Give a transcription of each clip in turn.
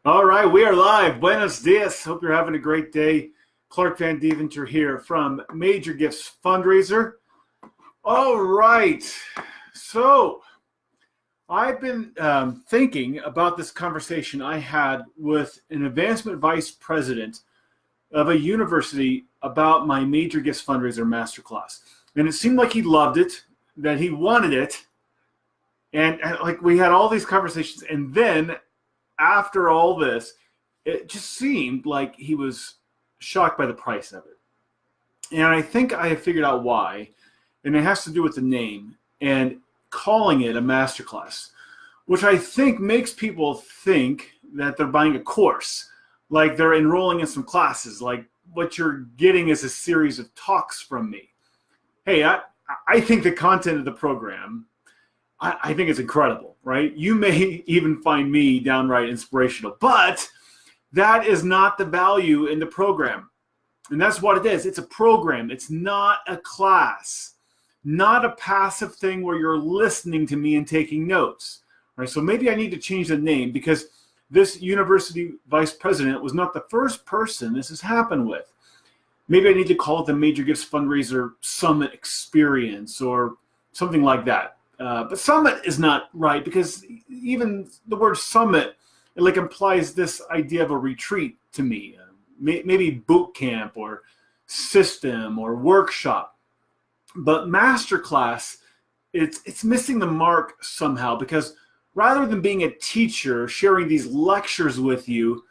All right, we are live. Buenos dias. Hope you're having a great day. Clark Van Deventer here from Major Gifts Fundraiser. All right, so I've been thinking about this conversation I had with an advancement vice president of a university about my Major Gifts Fundraiser Masterclass. And it seemed like he loved it, that he wanted it. And like we had all these conversations, and then after all this, it just seemed like he was shocked by the price of it. And I think I have figured out why, and it has to do with the name and calling it a masterclass, which I think makes people think that they're buying a course, like they're enrolling in some classes, like what you're getting is a series of talks from me. Hey, I think the content of the program, I think it's incredible, right? You may even find me downright inspirational, but that is not the value in the program. And that's what it is. It's a program. It's not a class, not a passive thing where you're listening to me and taking notes, right? So maybe I need to change the name because this university vice president was not the first person this has happened with. Maybe I need to call it the Major Gifts Fundraiser Summit Experience or something like that. But summit is not right because even the word summit, it like implies this idea of a retreat to me. Maybe bootcamp or system or workshop. But masterclass, it's missing the mark somehow because rather than being a teacher sharing these lectures with you,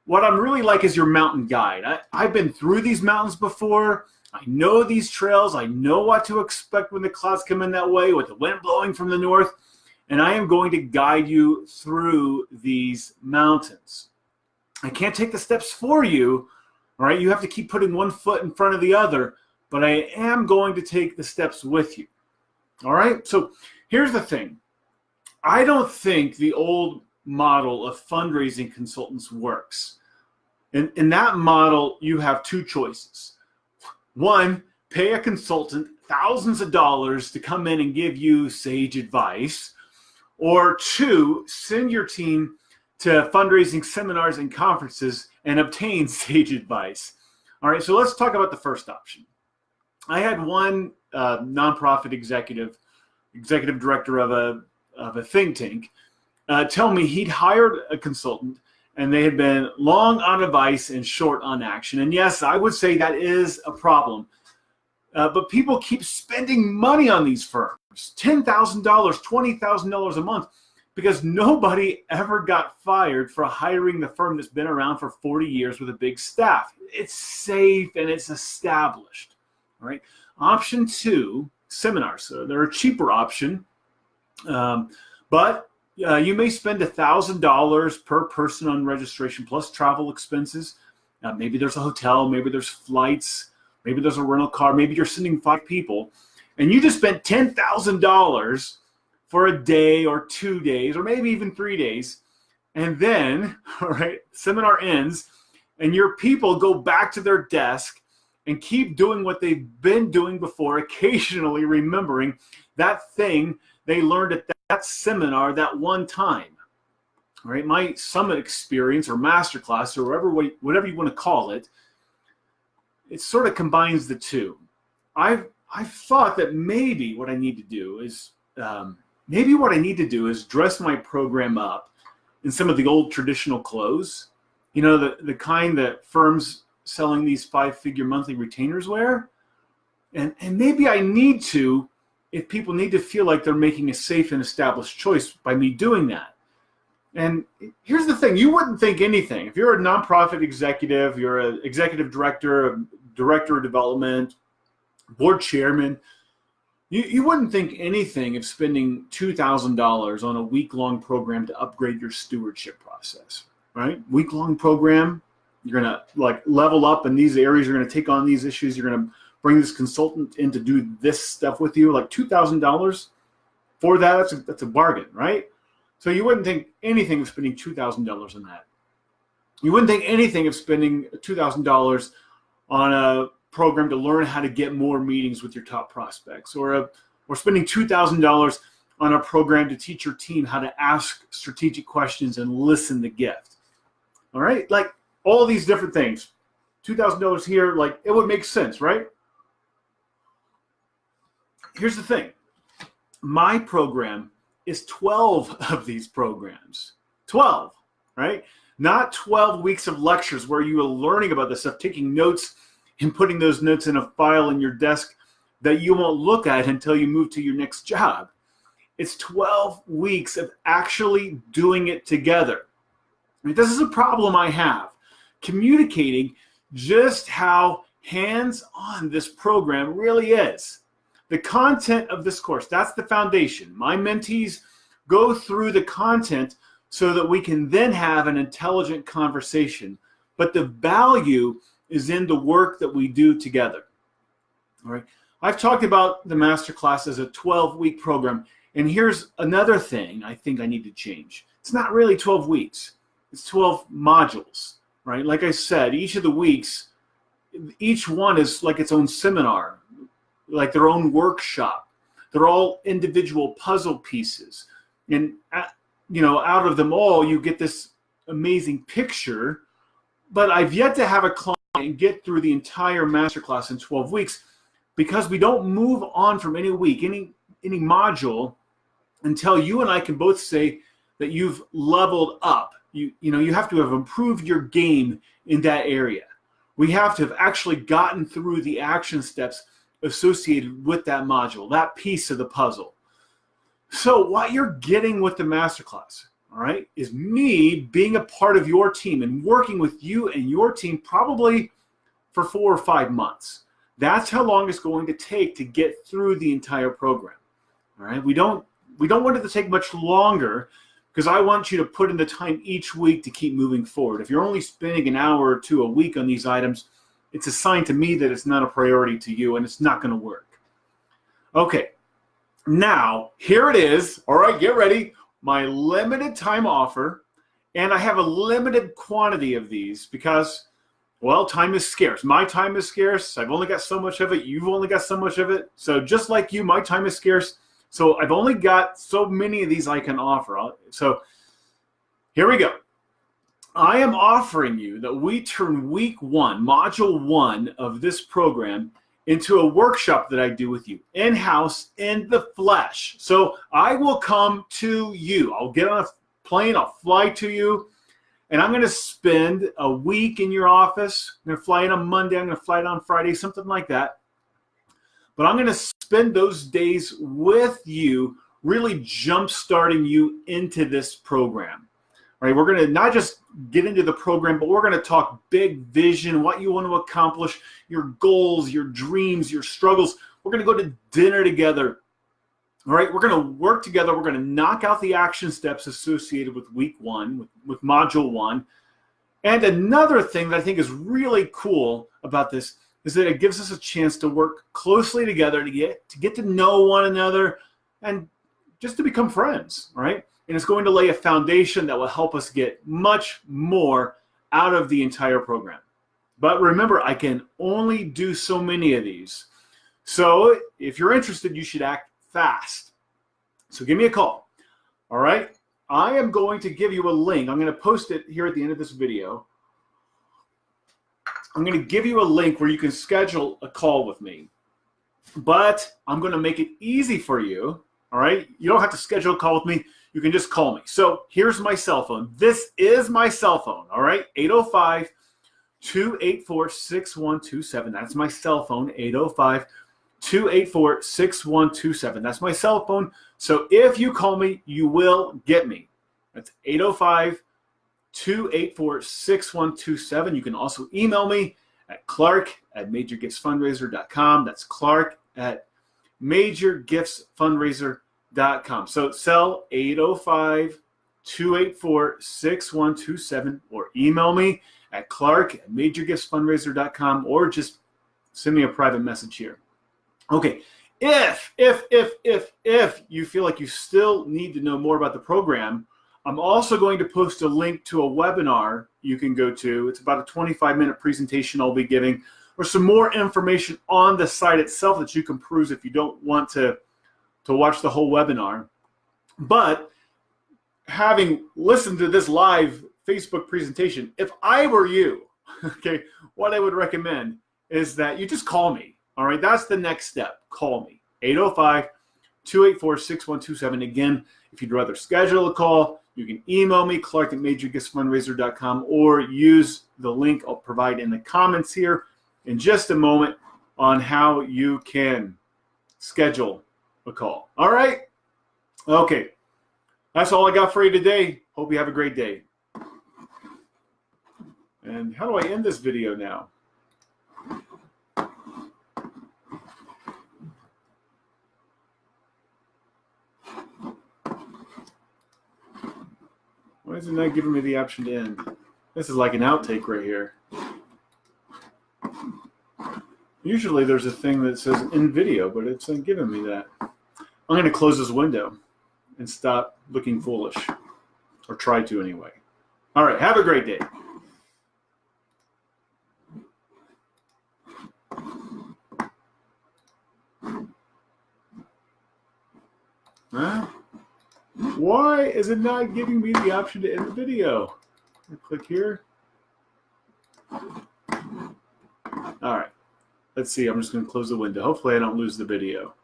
what I'm really like is your mountain guide. I've been through these mountains before. I know these trails. I know what to expect when the clouds come in that way with the wind blowing from the north. And I am going to guide you through these mountains. I can't take the steps for you. All right. You have to keep putting one foot in front of the other, but I am going to take the steps with you. All right. So here's the thing. I don't think the old model of fundraising consultants works. In that model, you have two choices. One, pay a consultant thousands of dollars to come in and give you sage advice. Or two, send your team to fundraising seminars and conferences and obtain sage advice. All right, so let's talk about the first option. I had one nonprofit executive director of a think tank, tell me he'd hired a consultant and they had been long on advice and short on action. And yes, I would say that is a problem. But people keep spending money on these firms, $10,000, $20,000 a month, because nobody ever got fired for hiring the firm that's been around for 40 years with a big staff. It's safe and it's established. All right. Option two, seminars. So they're a cheaper option, but you may spend $1,000 per person on registration plus travel expenses. Maybe there's a hotel, maybe there's flights, maybe there's a rental car, maybe you're sending 5 people, and you just spent $10,000 for a day or 2 days or maybe even 3 days. And then, all right, seminar ends and your people go back to their desk and keep doing what they've been doing before, occasionally remembering that thing they learned at that seminar that one time. All right, my summit experience or masterclass or whatever you want to call it, it sort of combines the two. I've thought that maybe what I need to do is dress my program up in some of the old traditional clothes, you know, the kind that firms selling these 5-figure monthly retainers wear, and maybe I need to. If people need to feel like they're making a safe and established choice by me doing that. And here's the thing, you wouldn't think anything. If you're a nonprofit executive, you're an executive director, a director of development, board chairman, you wouldn't think anything of spending $2,000 on a week-long program to upgrade your stewardship process, right? Week-long program, you're going to like level up in these areas, you're going to take on these issues, you're going to bring this consultant in to do this stuff with you, like $2,000 for that, that's a bargain, right? So you wouldn't think anything of spending $2,000 on that. You wouldn't think anything of spending $2,000 on a program to learn how to get more meetings with your top prospects, or spending $2,000 on a program to teach your team how to ask strategic questions and listen to gift. All right, like all these different things. $2,000 here, like it would make sense, right? Here's the thing. My program is 12 of these programs. 12, right? Not 12 weeks of lectures where you are learning about this stuff, taking notes and putting those notes in a file in your desk that you won't look at until you move to your next job. It's 12 weeks of actually doing it together. I mean, this is a problem I have, communicating just how hands-on this program really is. The content of this course, that's the foundation. My mentees go through the content so that we can then have an intelligent conversation. But the value is in the work that we do together. All right. I've talked about the masterclass as a 12-week program. And here's another thing I think I need to change. It's not really 12 weeks. It's 12 modules, right? Like I said, each of the weeks, each one is like its own seminar, like their own workshop. They're all individual puzzle pieces. And, out of them all, you get this amazing picture. But I've yet to have a client get through the entire masterclass in 12 weeks because we don't move on from any week, any module, until you and I can both say that you've leveled up. You have to have improved your game in that area. We have to have actually gotten through the action steps associated with that module, that piece of the puzzle. So what you're getting with the masterclass, all right, is me being a part of your team and working with you and your team probably for 4 or 5 months. That's how long it's going to take to get through the entire program. All right, we don't want it to take much longer because I want you to put in the time each week to keep moving forward. If you're only spending an hour or two a week on these items, it's a sign to me that it's not a priority to you and it's not going to work. Okay, now here it is. All right, get ready. My limited time offer, and I have a limited quantity of these because, well, time is scarce. My time is scarce. I've only got so much of it. You've only got so much of it. So just like you, my time is scarce. So I've only got so many of these I can offer. So here we go. I am offering you that we turn week 1, module 1 of this program into a workshop that I do with you in-house in the flesh. So I will come to you. I'll get on a plane. I'll fly to you. And I'm going to spend a week in your office. I'm going to fly in on Monday. I'm going to fly in on Friday, something like that. But I'm going to spend those days with you, really jump-starting you into this program. All right, we're going to not just get into the program, but we're going to talk big vision, what you want to accomplish, your goals, your dreams, your struggles. We're going to go to dinner together. All right, we're going to work together. We're going to knock out the action steps associated with week 1, with module 1. And another thing that I think is really cool about this is that it gives us a chance to work closely together to get to know one another and just to become friends, right? And it's going to lay a foundation that will help us get much more out of the entire program. But remember, I can only do so many of these. So if you're interested, you should act fast. So give me a call. All right? I am going to give you a link. I'm going to post it here at the end of this video. I'm going to give you a link where you can schedule a call with me. But I'm going to make it easy for you. All right? You don't have to schedule a call with me. You can just call me. So here's my cell phone. This is my cell phone. All right? 805-284-6127. That's my cell phone. 805-284-6127. That's my cell phone. So if you call me, you will get me. That's 805-284-6127. You can also email me at clark@majorgiftsfundraiser.com. That's clark@majorgiftsfundraiser.com. So cell 805-284-6127 or email me at clark@majorgiftsfundraiser.com or just send me a private message here. Okay, if you feel like you still need to know more about the program, I'm also going to post a link to a webinar you can go to. It's about a 25-minute presentation I'll be giving, or some more information on the site itself that you can peruse if you don't want to watch the whole webinar. But having listened to this live Facebook presentation. If I were you, okay, what I would recommend is that you just call me. All right, that's the next step. Call me, 805-284-6127. Again, if you'd rather schedule a call, you can email me, clark@majorgiftsfundraiser.com, or use the link I'll provide in the comments here in just a moment on how you can schedule a call. All right? Okay. That's all I got for you today. Hope you have a great day. And how do I end this video now? Why is it not giving me the option to end? This is like an outtake right here. Usually there's a thing that says in video, but it's not giving me that. I'm going to close this window and stop looking foolish. Or try to anyway. All right, have a great day. Huh? Why is it not giving me the option to end the video? Click here. All right. Let's see. I'm just going to close the window. Hopefully I don't lose the video.